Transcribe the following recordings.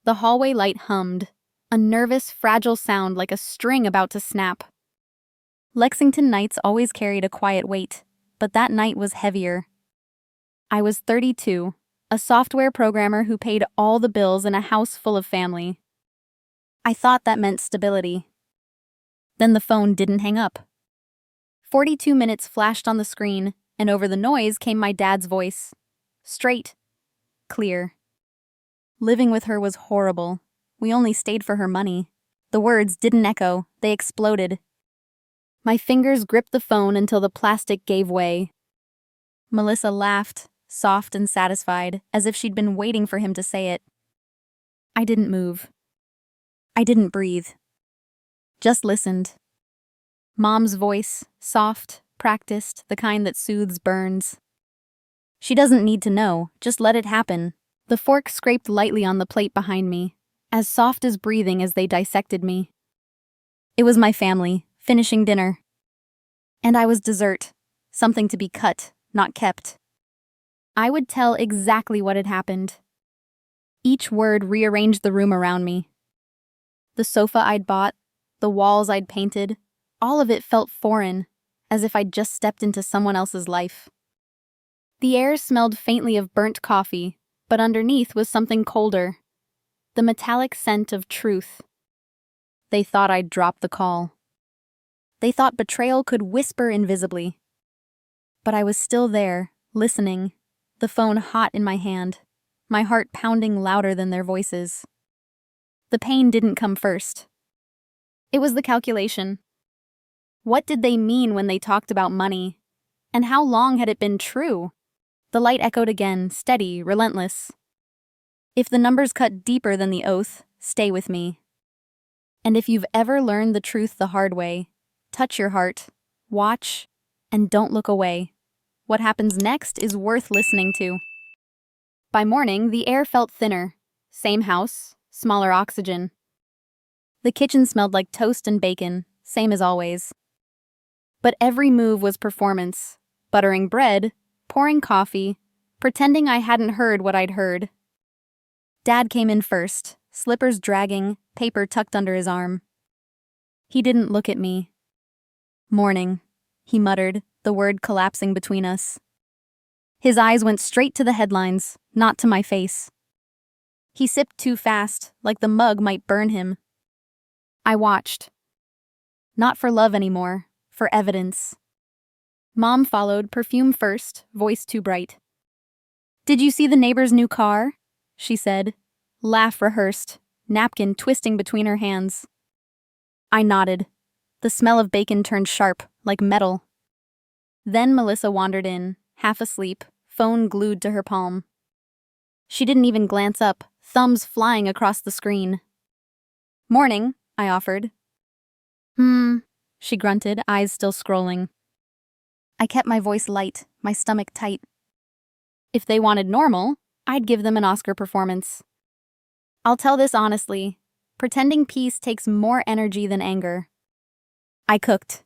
The hallway light hummed, a nervous, fragile sound like a string about to snap. Lexington nights always carried a quiet weight, but that night was heavier. I was 32, a software programmer who paid all the bills in a house full of family. I thought that meant stability. Then the phone didn't hang up. 42 minutes flashed on the screen, and over the noise came my dad's voice. Straight. Clear. Living with her was horrible. We only stayed for her money. The words didn't echo, they exploded. My fingers gripped the phone until the plastic gave way. Melissa laughed, soft and satisfied, as if she'd been waiting for him to say it. I didn't move. I didn't breathe. Just listened. Mom's voice, soft, practiced, the kind that soothes burns. She doesn't need to know, just let it happen. The fork scraped lightly on the plate behind me, as soft as breathing as they dissected me. It was my family, finishing dinner. And I was dessert, something to be cut, not kept. I would tell exactly what had happened. Each word rearranged the room around me. The sofa I'd bought, the walls I'd painted, all of it felt foreign, as if I'd just stepped into someone else's life. The air smelled faintly of burnt coffee, but underneath was something colder. The metallic scent of truth. They thought I'd dropped the call. They thought betrayal could whisper invisibly. But I was still there, listening, the phone hot in my hand, my heart pounding louder than their voices. The pain didn't come first. It was the calculation. What did they mean when they talked about money? And how long had it been true? The light echoed again, steady, relentless. If the numbers cut deeper than the oath, stay with me. And if you've ever learned the truth the hard way, touch your heart, watch, and don't look away. What happens next is worth listening to. By morning, the air felt thinner. Same house, smaller oxygen. The kitchen smelled like toast and bacon, same as always. But every move was performance. Buttering bread, pouring coffee, pretending I hadn't heard what I'd heard. Dad came in first, slippers dragging, paper tucked under his arm. He didn't look at me. Morning, he muttered, the word collapsing between us. His eyes went straight to the headlines, not to my face. He sipped too fast, like the mug might burn him. I watched. Not for love anymore, for evidence. Mom followed, perfume first, voice too bright. "Did you see the neighbor's new car?" she said, laugh rehearsed, napkin twisting between her hands. I nodded. The smell of bacon turned sharp, like metal. Then Melissa wandered in, half asleep, phone glued to her palm. She didn't even glance up, thumbs flying across the screen. "Morning," I offered. She grunted, eyes still scrolling. I kept my voice light, my stomach tight. If they wanted normal, I'd give them an Oscar performance. I'll tell this honestly, pretending peace takes more energy than anger. I cooked.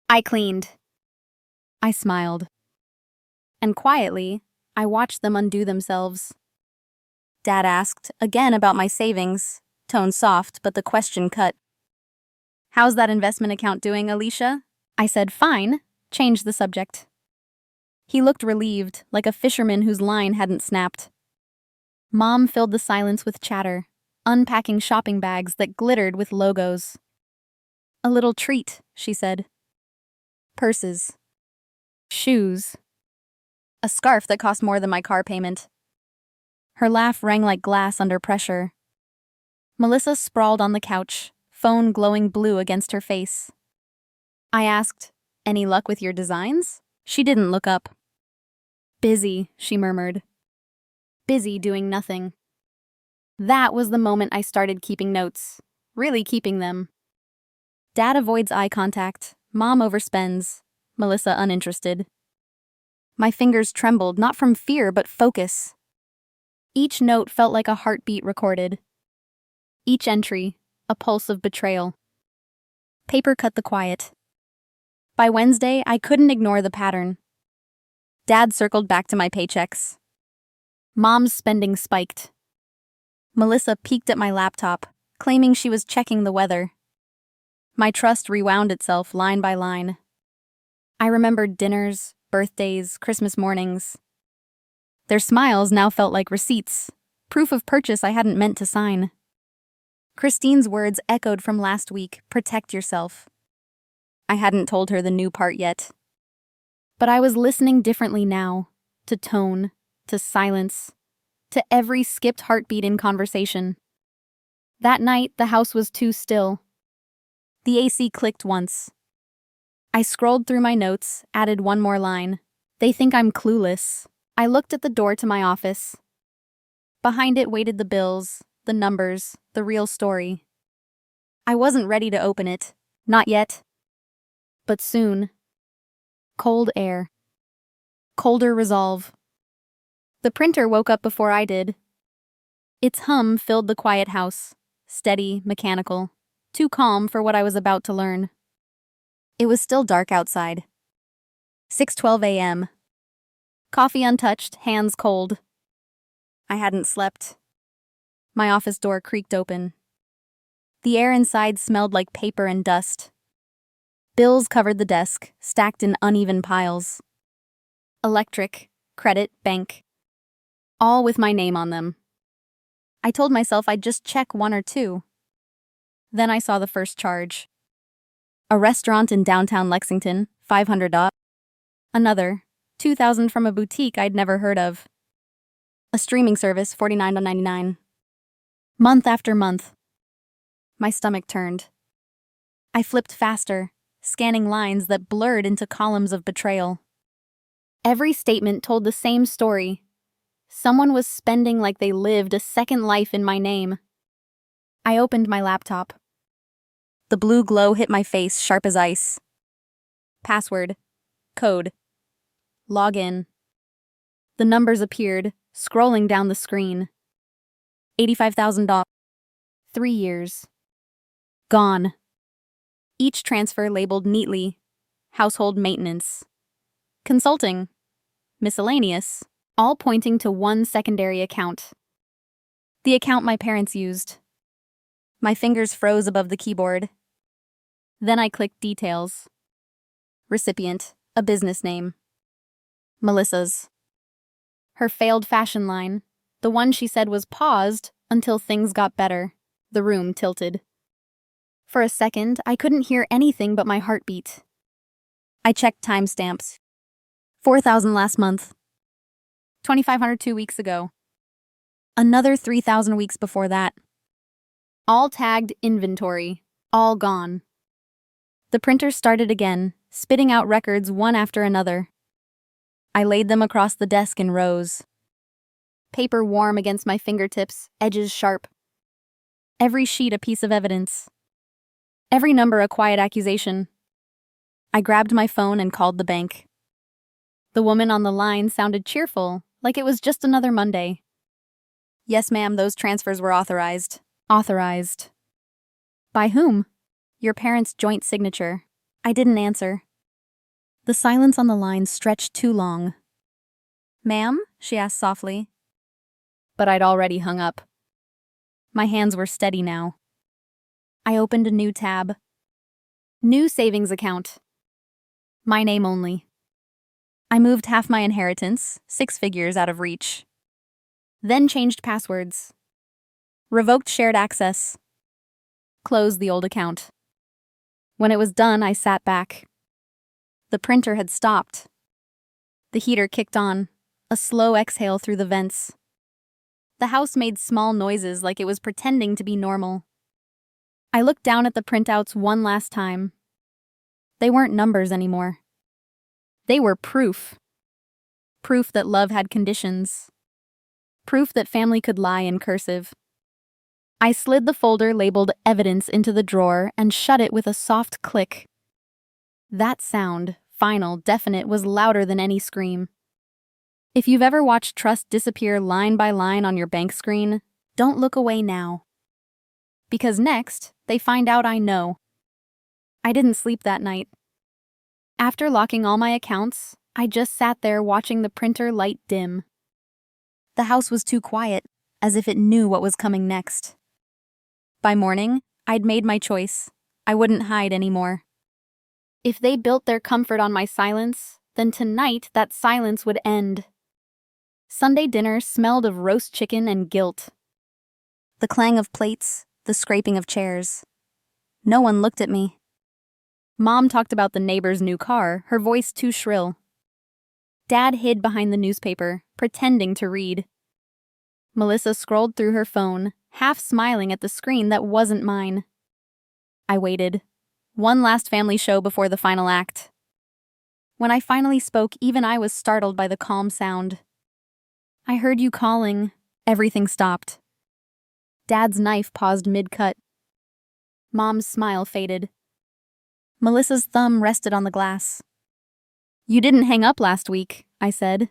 I cleaned. I smiled. And quietly, I watched them undo themselves. Dad asked, again about my savings, tone soft, but the question cut. "How's that investment account doing, Alicia?" I said, "Fine," changed the subject. He looked relieved, like a fisherman whose line hadn't snapped. Mom filled the silence with chatter, unpacking shopping bags that glittered with logos. "A little treat," she said. Purses. Shoes. A scarf that cost more than my car payment. Her laugh rang like glass under pressure. Melissa sprawled on the couch, phone glowing blue against her face. I asked, "Any luck with your designs?" She didn't look up. "Busy," she murmured. Busy doing nothing. That was the moment I started keeping notes, really keeping them. Dad avoids eye contact, Mom overspends, Melissa uninterested. My fingers trembled, not from fear, but focus. Each note felt like a heartbeat recorded. Each entry, a pulse of betrayal. Paper cut the quiet. By Wednesday, I couldn't ignore the pattern. Dad circled back to my paychecks. Mom's spending spiked. Melissa peeked at my laptop, claiming she was checking the weather. My trust rewound itself line by line. I remembered dinners, birthdays, Christmas mornings. Their smiles now felt like receipts, proof of purchase I hadn't meant to sign. Christine's words echoed from last week, protect yourself. I hadn't told her the new part yet. But I was listening differently now, to tone, to silence, to every skipped heartbeat in conversation. That night, the house was too still. The AC clicked once. I scrolled through my notes, added one more line. They think I'm clueless. I looked at the door to my office. Behind it waited the bills, the numbers, the real story. I wasn't ready to open it. Not yet. But soon. Cold air. Colder resolve. The printer woke up before I did. Its hum filled the quiet house, steady, mechanical, too calm for what I was about to learn. It was still dark outside. 6:12 a.m. Coffee untouched, hands cold. I hadn't slept. My office door creaked open. The air inside smelled like paper and dust. Bills covered the desk, stacked in uneven piles. Electric, credit, bank. All with my name on them. I told myself I'd just check one or two. Then I saw the first charge. A restaurant in downtown Lexington, $500. Another, $2,000 from a boutique I'd never heard of. A streaming service, $49.99. Month after month. My stomach turned. I flipped faster, scanning lines that blurred into columns of betrayal. Every statement told the same story. Someone was spending like they lived a second life in my name. I opened my laptop. The blue glow hit my face, sharp as ice. Password. Code. Log in. The numbers appeared, scrolling down the screen. $85,000. 3 years. Gone. Each transfer labeled neatly. Household maintenance. Consulting. Miscellaneous. All pointing to one secondary account. The account my parents used. My fingers froze above the keyboard. Then I clicked details. Recipient, a business name. Melissa's. Her failed fashion line, the one she said was paused until things got better. The room tilted. For a second, I couldn't hear anything but my heartbeat. I checked timestamps. 4,000 last month. 2,500 2 weeks ago. Another 3,000 weeks before that. All tagged inventory. All gone. The printer started again, spitting out records one after another. I laid them across the desk in rows. Paper warm against my fingertips, edges sharp. Every sheet a piece of evidence. Every number a quiet accusation. I grabbed my phone and called the bank. The woman on the line sounded cheerful, like it was just another Monday. Yes, ma'am, those transfers were authorized. Authorized. By whom? Your parents' joint signature. I didn't answer. The silence on the line stretched too long. Ma'am? She asked softly. But I'd already hung up. My hands were steady now. I opened a new tab. New savings account. My name only. I moved half my inheritance, 6 figures out of reach. Then changed passwords. Revoked shared access. Closed the old account. When it was done, I sat back. The printer had stopped. The heater kicked on, a slow exhale through the vents. The house made small noises like it was pretending to be normal. I looked down at the printouts one last time. They weren't numbers anymore. They were proof. Proof that love had conditions. Proof that family could lie in cursive. I slid the folder labeled evidence into the drawer and shut it with a soft click. That sound, final, definite, was louder than any scream. If you've ever watched trust disappear line by line on your bank screen, don't look away now. Because next, they find out I know. I didn't sleep that night. After locking all my accounts, I just sat there watching the printer light dim. The house was too quiet. as if it knew what was coming next. By morning, I'd made my choice. I wouldn't hide anymore. If they built their comfort on my silence, then tonight that silence would end. Sunday dinner smelled of roast chicken and guilt. The clang of plates, the scraping of chairs. No one looked at me. Mom talked about the neighbor's new car, her voice too shrill. Dad hid behind the newspaper, pretending to read. Melissa scrolled through her phone, half smiling at the screen that wasn't mine. I waited. One last family show before the final act. When I finally spoke, even I was startled by the calm sound. "I heard you calling." Everything stopped. Dad's knife paused mid-cut. Mom's smile faded. Melissa's thumb rested on the glass. "You didn't hang up last week," I said.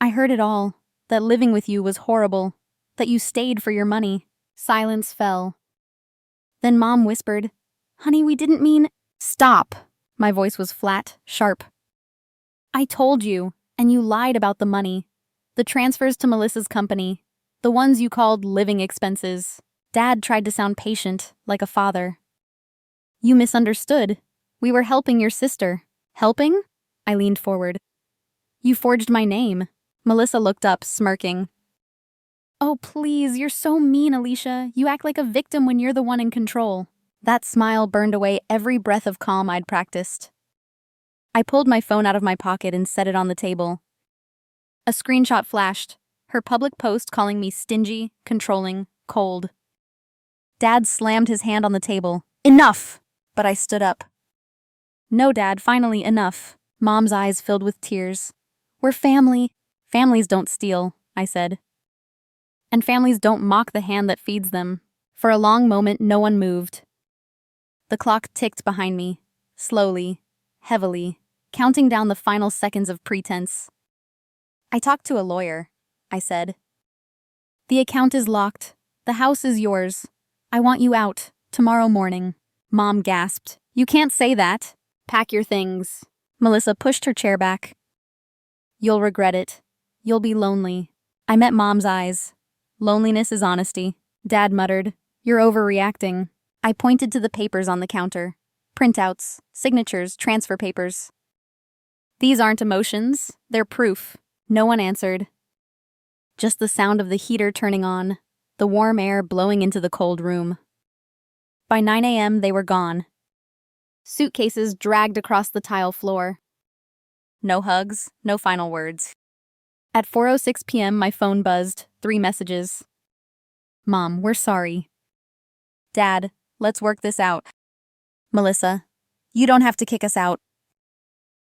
"I heard it all, that living with you was horrible, that you stayed for your money." Silence fell. Then Mom whispered, "Honey, we didn't mean—" "Stop!" My voice was flat, sharp. "I told you, and you lied about the money. The transfers to Melissa's company. The ones you called living expenses." Dad tried to sound patient, like a father. "You misunderstood. We were helping your sister." "Helping?" I leaned forward. "You forged my name." Melissa looked up, smirking. "Oh, please, you're so mean, Alicia. You act like a victim when you're the one in control." That smile burned away every breath of calm I'd practiced. I pulled my phone out of my pocket and set it on the table. A screenshot flashed, her public post calling me stingy, controlling, cold. Dad slammed his hand on the table. "Enough!" But I stood up. "No, Dad, finally enough." Mom's eyes filled with tears. "We're family." "Families don't steal," I said. "And families don't mock the hand that feeds them." For a long moment, no one moved. The clock ticked behind me, slowly, heavily, counting down the final seconds of pretense. "I talked to a lawyer," I said. "The account is locked. The house is yours. I want you out, tomorrow morning." Mom gasped. "You can't say that." "Pack your things." Melissa pushed her chair back. "You'll regret it. You'll be lonely." I met Mom's eyes. "Loneliness is honesty." Dad muttered, "You're overreacting." I pointed to the papers on the counter. Printouts, signatures, transfer papers. "These aren't emotions, they're proof." No one answered. Just the sound of the heater turning on, the warm air blowing into the cold room. By 9 a.m. they were gone. Suitcases dragged across the tile floor. No hugs, no final words. At 4:06 p.m. my phone buzzed, 3 messages. "Mom, we're sorry." "Dad, let's work this out." "Melissa, you don't have to kick us out."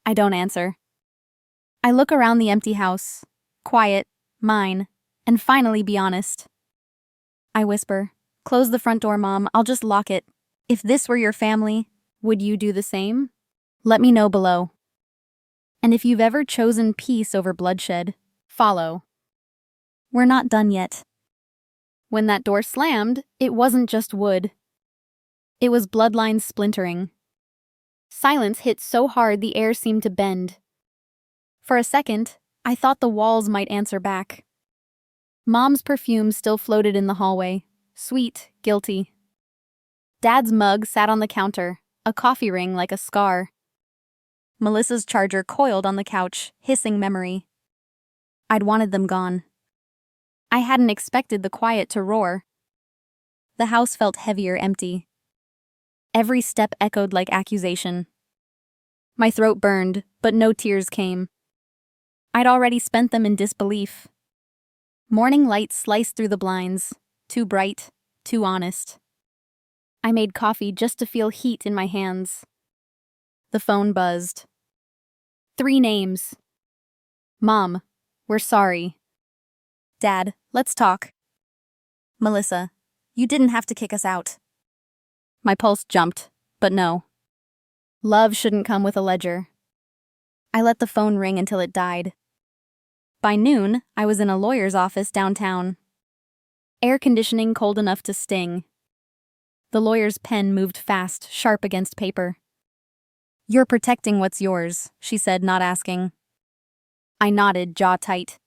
I don't answer. I look around the empty house. Quiet, mine, and finally be honest. I whisper, "Close the front door, Mom, I'll just lock it. If this were your family, would you do the same? Let me know below. And if you've ever chosen peace over bloodshed, follow." We're not done yet. When that door slammed, it wasn't just wood. It was bloodlines splintering. Silence hit so hard the air seemed to bend. For a second, I thought the walls might answer back. Mom's perfume still floated in the hallway, sweet, guilty. Dad's mug sat on the counter, a coffee ring like a scar. Melissa's charger coiled on the couch, hissing memory. I'd wanted them gone. I hadn't expected the quiet to roar. The house felt heavier, empty. Every step echoed like accusation. My throat burned, but no tears came. I'd already spent them in disbelief. Morning light sliced through the blinds, too bright, too honest. I made coffee just to feel heat in my hands. The phone buzzed. 3 names. Mom, we're sorry. Dad, let's talk. Melissa, you didn't have to kick us out. My pulse jumped, but no. Love shouldn't come with a ledger. I let the phone ring until it died. By noon, I was in a lawyer's office downtown. Air conditioning cold enough to sting. The lawyer's pen moved fast, sharp against paper. "You're protecting what's yours," she said, not asking. I nodded, jaw tight.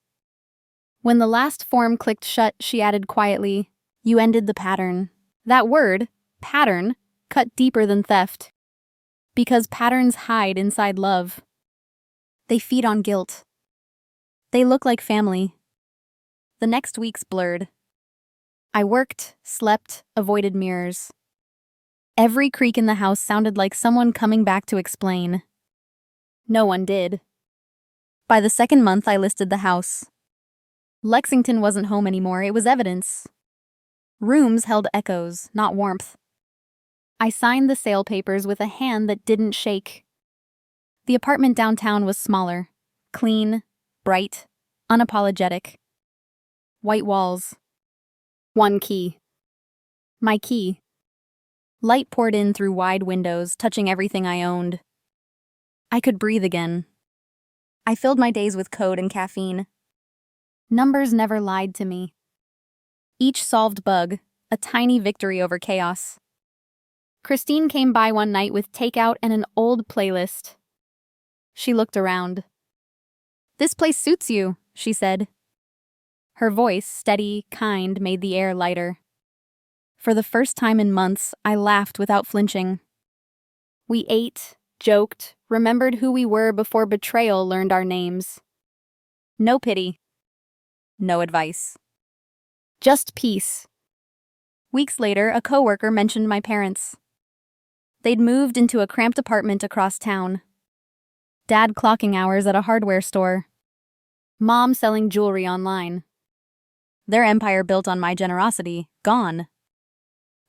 When the last form clicked shut, she added quietly, "You ended the pattern." That word, pattern, cut deeper than theft. Because patterns hide inside love. They feed on guilt. They look like family. The next weeks blurred. I worked, slept, avoided mirrors. Every creak in the house sounded like someone coming back to explain. No one did. By the second month, I listed the house. Lexington wasn't home anymore, it was evidence. Rooms held echoes, not warmth. I signed the sale papers with a hand that didn't shake. The apartment downtown was smaller, clean, bright, unapologetic. White walls. One key. My key. Light poured in through wide windows, touching everything I owned. I could breathe again. I filled my days with code and caffeine. Numbers never lied to me. Each solved bug, a tiny victory over chaos. Christine came by one night with takeout and an old playlist. She looked around. "This place suits you," she said. Her voice, steady, kind, made the air lighter. For the first time in months, I laughed without flinching. We ate, joked, remembered who we were before betrayal learned our names. No pity. No advice. Just peace. Weeks later, a coworker mentioned my parents. They'd moved into a cramped apartment across town. Dad clocking hours at a hardware store. Mom selling jewelry online. Their empire built on my generosity, gone.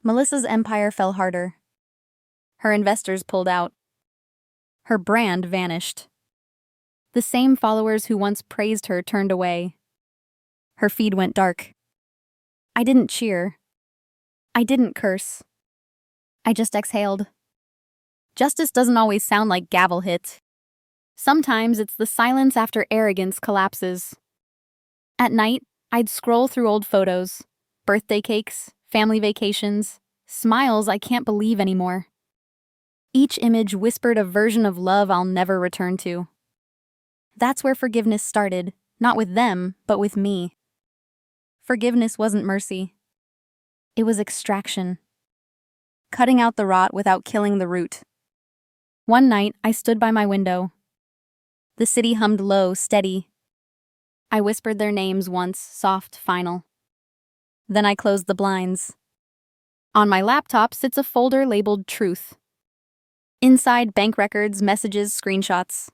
Melissa's empire fell harder. Her investors pulled out. Her brand vanished. The same followers who once praised her turned away. Her feed went dark. I didn't cheer. I didn't curse. I just exhaled. Justice doesn't always sound like gavel hits. Sometimes it's the silence after arrogance collapses. At night, I'd scroll through old photos, birthday cakes, family vacations, smiles I can't believe anymore. Each image whispered a version of love I'll never return to. That's where forgiveness started, not with them, but with me. Forgiveness wasn't mercy. It was extraction. Cutting out the rot without killing the root. One night, I stood by my window. The city hummed low, steady. I whispered their names once, soft, final. Then I closed the blinds. On my laptop sits a folder labeled Truth. Inside, bank records, messages, screenshots.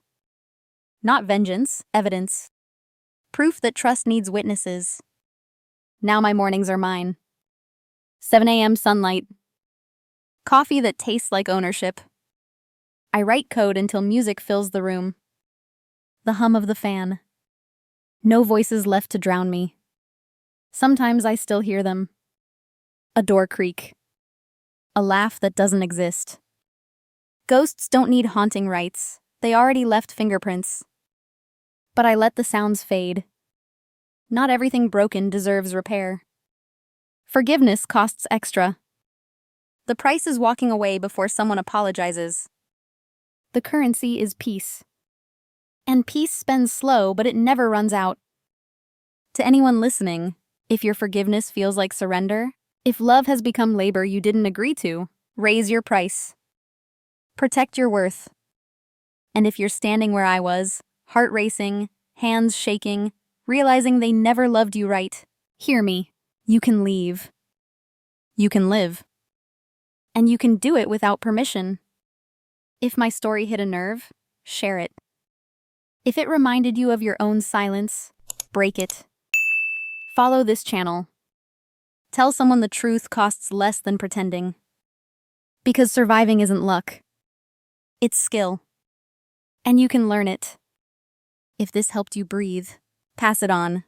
Not vengeance, evidence. Proof that trust needs witnesses. Now my mornings are mine. 7 a.m. sunlight. Coffee that tastes like ownership. I write code until music fills the room. The hum of the fan. No voices left to drown me. Sometimes I still hear them. A door creak. A laugh that doesn't exist. Ghosts don't need haunting rites. They already left fingerprints. But I let the sounds fade. Not everything broken deserves repair. Forgiveness costs extra. The price is walking away before someone apologizes. The currency is peace. And peace spends slow, but it never runs out. To anyone listening, if your forgiveness feels like surrender, if love has become labor you didn't agree to, raise your price. Protect your worth. And if you're standing where I was, heart racing, hands shaking, realizing they never loved you right, hear me. You can leave. You can live. And you can do it without permission. If my story hit a nerve, share it. If it reminded you of your own silence, break it. Follow this channel. Tell someone the truth costs less than pretending. Because surviving isn't luck. It's skill. And you can learn it. If this helped you breathe, pass it on.